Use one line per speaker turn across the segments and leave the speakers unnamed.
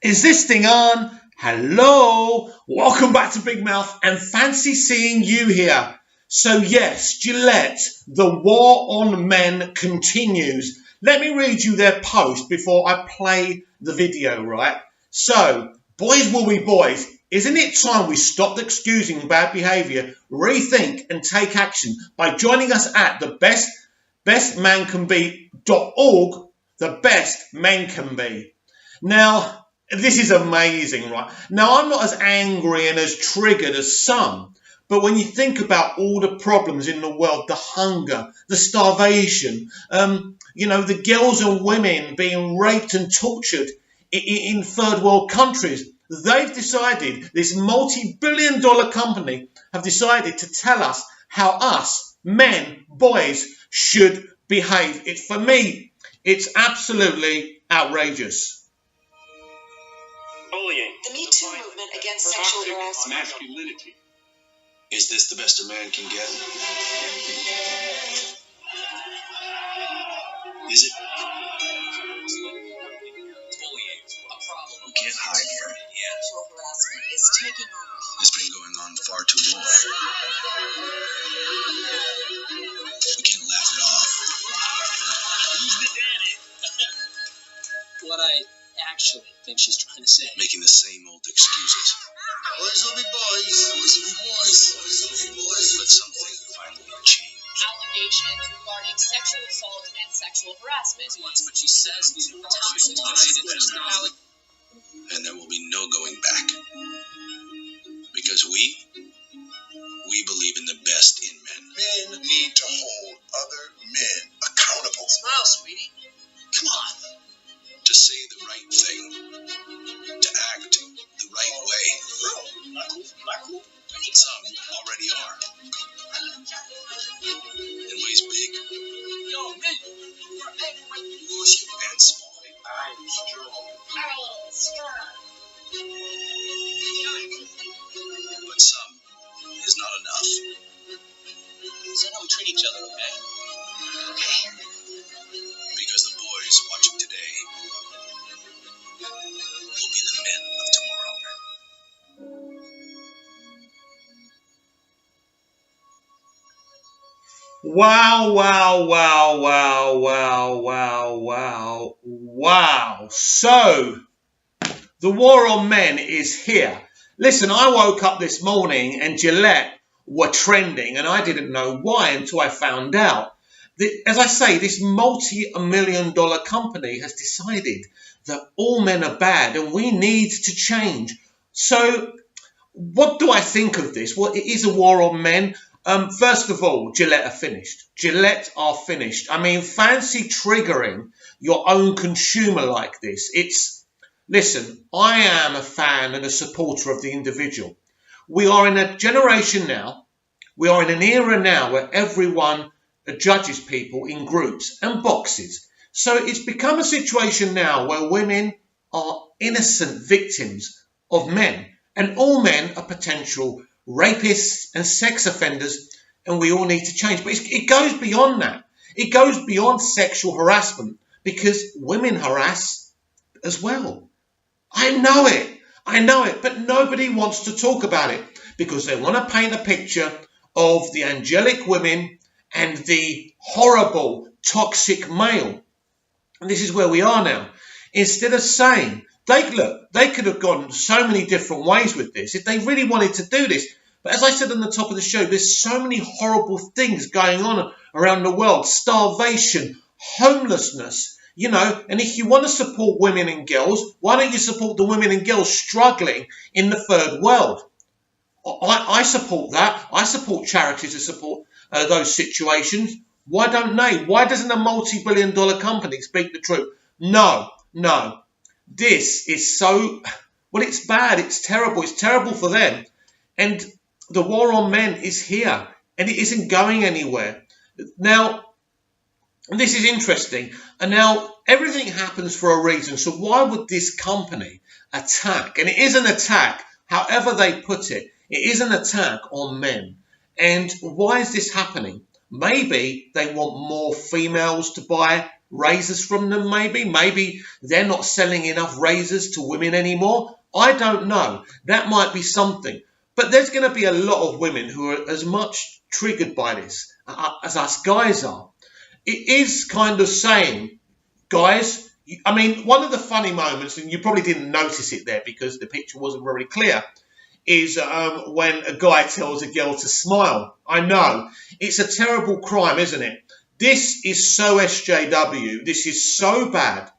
Is this thing on? Hello, welcome back to Big Mouth and fancy seeing you here. So yes, Gillette, the war on men continues. Let me read you their post before I play the video, right? So, boys will be boys. Isn't it time we stopped excusing bad behaviour, rethink and take action by joining us at the bestmancanbe.org, the best men can be. Now, this is amazing, right? Now, I'm not as angry and as triggered as some, but when you think about all the problems in the world, the hunger, the starvation, the girls and women being raped and tortured in third world countries, they've decided, this multi-billion-dollar company have decided to tell us how us, men, boys, should behave. For me, it's absolutely outrageous.
Bullying. The Me Too movement against sexual harassment.
Masculinity. Is this the best a man can get? Is it?
Bullying, a problem.
We can't hide from it.
Sexual harassment is taking over.
It's been going on far too long. We can't laugh it off.
Who's the daddy? What I actually think she's trying to say.
Making the same old excuses.
Boys will be boys. Boys will be boys. Boys will be boys.
But something finally changed.
Allegations regarding sexual assault and sexual harassment. But she says these are
and there will be no going back. Because we believe in the best in men.
Men need to hold other men accountable.
Smile, sweetie. Come on.
To say the right thing. To act the right way. Some already are. In ways big.
No, men. We're angry.
And small.
I'm strong.
But some is not enough.
So how we treat each other, okay? Okay.
Because the boys watching today will be the men of tomorrow.
Wow. So, the war on men is here. Listen, I woke up this morning and Gillette were trending and I didn't know why until I found out. As I say, this multi-million-dollar company has decided that all men are bad and we need to change. So, what do I think of this? Well, it is a war on men. First of all, Gillette are finished. Gillette are finished. I mean, fancy triggering your own consumer like this. Listen, I am a fan and a supporter of the individual. We are in a generation now, we are in an era now where everyone judges people in groups and boxes. So it's become a situation now where women are innocent victims of men and all men are potential rapists and sex offenders and we all need to change. But it goes beyond that. It goes beyond sexual harassment because women harass as well. I know it, but nobody wants to talk about it because they want to paint a picture of the angelic women and the horrible, toxic male. And this is where we are now. Instead of saying, they could have gone so many different ways with this if they really wanted to do this. But as I said on the top of the show, there's so many horrible things going on around the world. Starvation, homelessness, and if you want to support women and girls, why don't you support the women and girls struggling in the third world? I support that. I support charities to support those situations. Why don't they? Why doesn't a multi-billion-dollar company speak the truth? No. This is so... Well, it's bad. It's terrible. It's terrible for them. And the war on men is here. And it isn't going anywhere. Now, this is interesting. And now, everything happens for a reason. So why would this company attack? And it is an attack, however they put it. It is an attack on men. And why is this happening? Maybe they want more females to buy razors from them maybe. Maybe they're not selling enough razors to women anymore. I don't know. That might be something. But there's going to be a lot of women who are as much triggered by this as us guys are. It is kind of saying, guys, I mean, one of the funny moments, and you probably didn't notice it there because the picture wasn't very clear, is when a guy tells a girl to smile. I know. It's a terrible crime, isn't it? This is so SJW. This is so bad.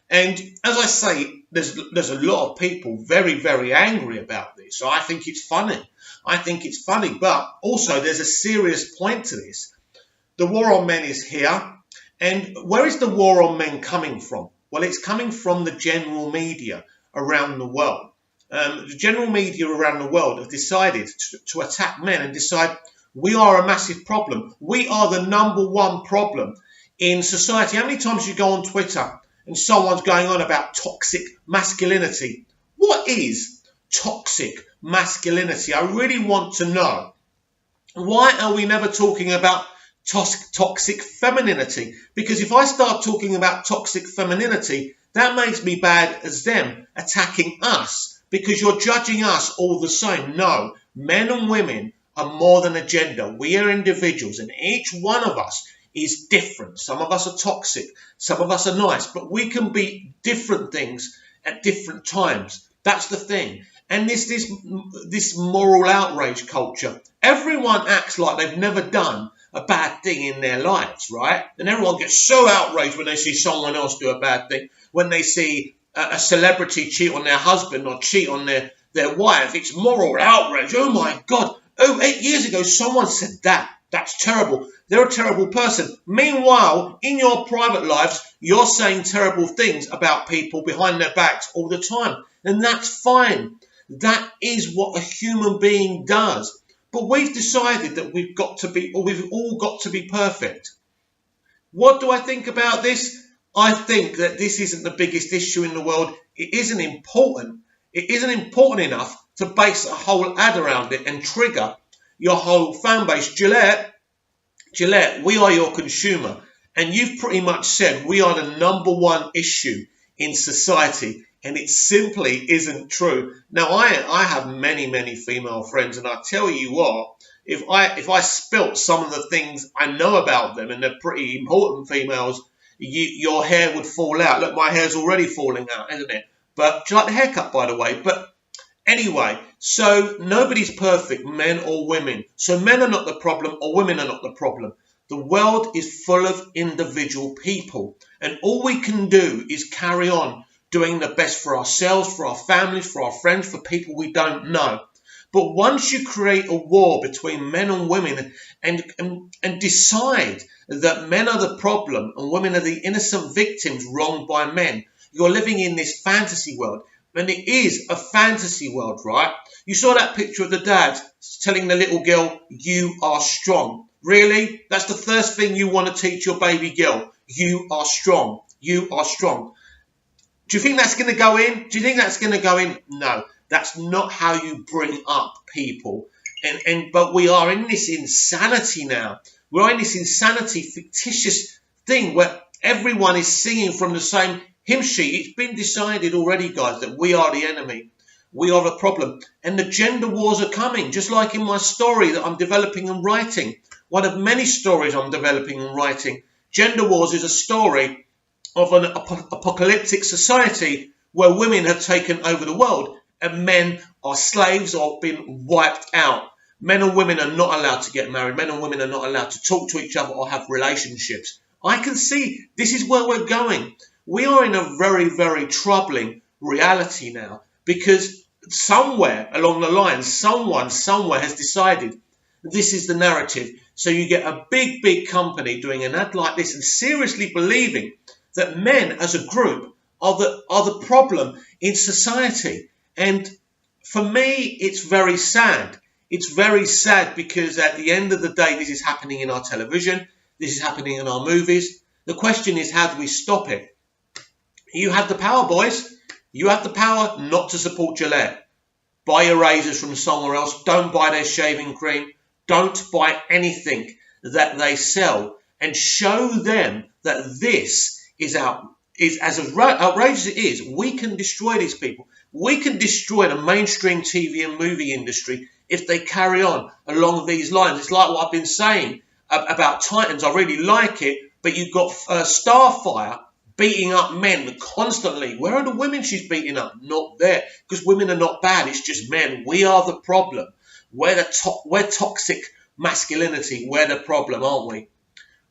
And as I say, there's a lot of people very, very angry about this. So I think it's funny. I think it's funny. But also there's a serious point to this. The war on men is here. And where is the war on men coming from? Well, it's coming from the general media around the world. The general media around the world have decided to attack men and decide we are a massive problem. We are the number one problem in society. How many times you go on Twitter and someone's going on about toxic masculinity? What is toxic masculinity? I really want to know. Why are we never talking about toxic femininity? Because if I start talking about toxic femininity, that makes me bad as them attacking us, because you're judging us all the same. No, men and women are more than a gender. We are individuals, and each one of us is different. Some of us are toxic, some of us are nice, but we can be different things at different times. That's the thing. And this moral outrage culture, everyone acts like they've never done a bad thing in their lives, right? And everyone gets so outraged when they see someone else do a bad thing, when they see a celebrity cheat on their husband or cheat on their wife. It's moral outrage. Oh my God. Oh, 8 years ago, someone said that. That's terrible. They're a terrible person. Meanwhile, in your private lives, you're saying terrible things about people behind their backs all the time. And that's fine. That is what a human being does. But we've decided that we've all got to be perfect. What do I think about this? I think that this isn't the biggest issue in the world. It isn't important. It isn't important enough to base a whole ad around it and trigger your whole fan base. Gillette, we are your consumer. And you've pretty much said we are the number one issue in society. And it simply isn't true. Now, I have many, many female friends, and I tell you what, if I spilt some of the things I know about them, and they're pretty important females, your hair would fall out. Look, my hair's already falling out, isn't it? But do you like the haircut, by the way? But anyway, so nobody's perfect, men or women. So men are not the problem, or women are not the problem. The world is full of individual people, and all we can do is carry on doing the best for ourselves, for our families, for our friends, for people we don't know. But once you create a war between men and women and decide that men are the problem and women are the innocent victims wronged by men, you're living in this fantasy world. And it is a fantasy world, right? You saw that picture of the dad telling the little girl, you are strong. Really? That's the first thing you want to teach your baby girl. You are strong. You are strong. Do you think that's going to go in? Do you think that's going to go in? No, that's not how you bring up people. But we are in this insanity now. We're in this insanity, fictitious thing where everyone is singing from the same hymn sheet. It's been decided already, guys, that we are the enemy. We are the problem. And the gender wars are coming, just like in my story that I'm developing and writing. One of many stories I'm developing and writing. Gender wars is a story of an apocalyptic society where women have taken over the world and men are slaves or been wiped out. Men and women are not allowed to get married. Men and women are not allowed to talk to each other or have relationships. I can see this is where we're going. We are in a very, very troubling reality now because somewhere along the line, someone somewhere has decided this is the narrative. So you get a big, big company doing an ad like this and seriously believing that men as a group are the problem in society. And for me, it's very sad. It's very sad because at the end of the day, this is happening in our television. This is happening in our movies. The question is, how do we stop it? You have the power, boys. You have the power not to support Gillette. Buy your razors from somewhere else. Don't buy their shaving cream. Don't buy anything that they sell. And show them that this is as outrageous as it is, we can destroy these people. We can destroy the mainstream TV and movie industry if they carry on along these lines. It's like what I've been saying about Titans. I really like it, but you've got Starfire beating up men constantly. Where are the women she's beating up? Not there, because women are not bad. It's just men. We are the problem. We're toxic masculinity. We're the problem, aren't we?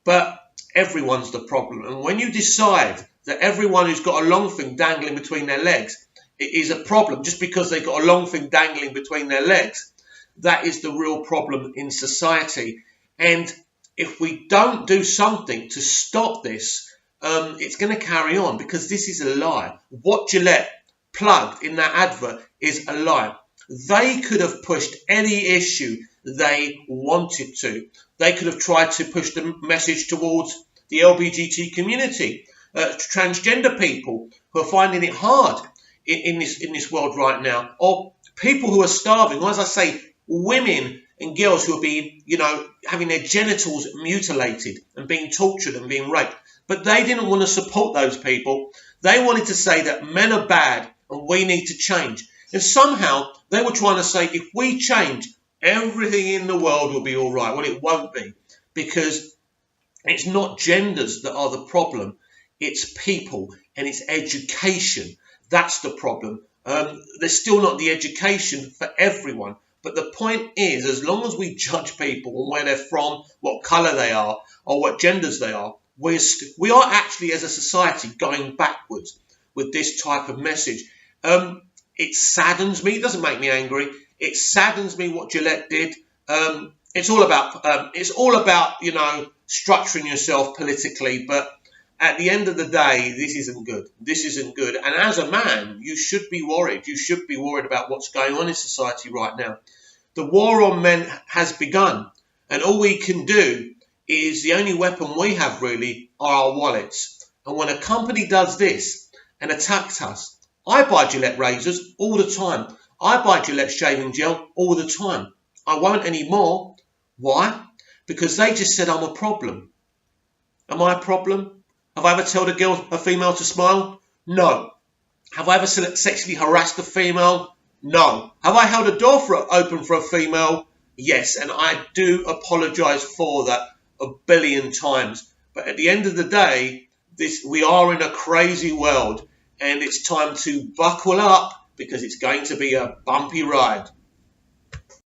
But everyone's the problem. And when you decide that everyone who's got a long thing dangling between their legs is a problem just because they've got a long thing dangling between their legs, that is the real problem in society. And if we don't do something to stop this, it's going to carry on, because this is a lie. What Gillette plugged in that advert is a lie. They could have pushed any issue they wanted to. They could have tried to push the message towards the LGBT community, transgender people who are finding it hard in this world right now, or people who are starving, or as I say, women and girls who are being, having their genitals mutilated and being tortured and being raped. But they didn't want to support those people. They wanted to say that men are bad and we need to change. And somehow they were trying to say, if we change, everything in the world will be all right. Well, it won't be, because it's not genders that are the problem. It's people and it's education. That's the problem. There's still not the education for everyone. But the point is, as long as we judge people on where they're from, what colour they are, or what genders they are, we are actually, as a society, going backwards with this type of message. It saddens me. It doesn't make me angry. It saddens me what Gillette did. It's all about structuring yourself politically. But at the end of the day, this isn't good. This isn't good. And as a man, you should be worried. You should be worried about what's going on in society right now. The war on men has begun. And all we can do is, the only weapon we have really are our wallets. And when a company does this and attacks us, I buy Gillette razors all the time. I buy Gillette shaving gel all the time. I won't anymore. Why? Because they just said I'm a problem. Am I a problem? Have I ever told a female to smile? No. Have I ever sexually harassed a female? No. Have I held a door open for a female? Yes, and I do apologise for that a billion times. But at the end of the day, we are in a crazy world, and it's time to buckle up, because it's going to be a bumpy ride.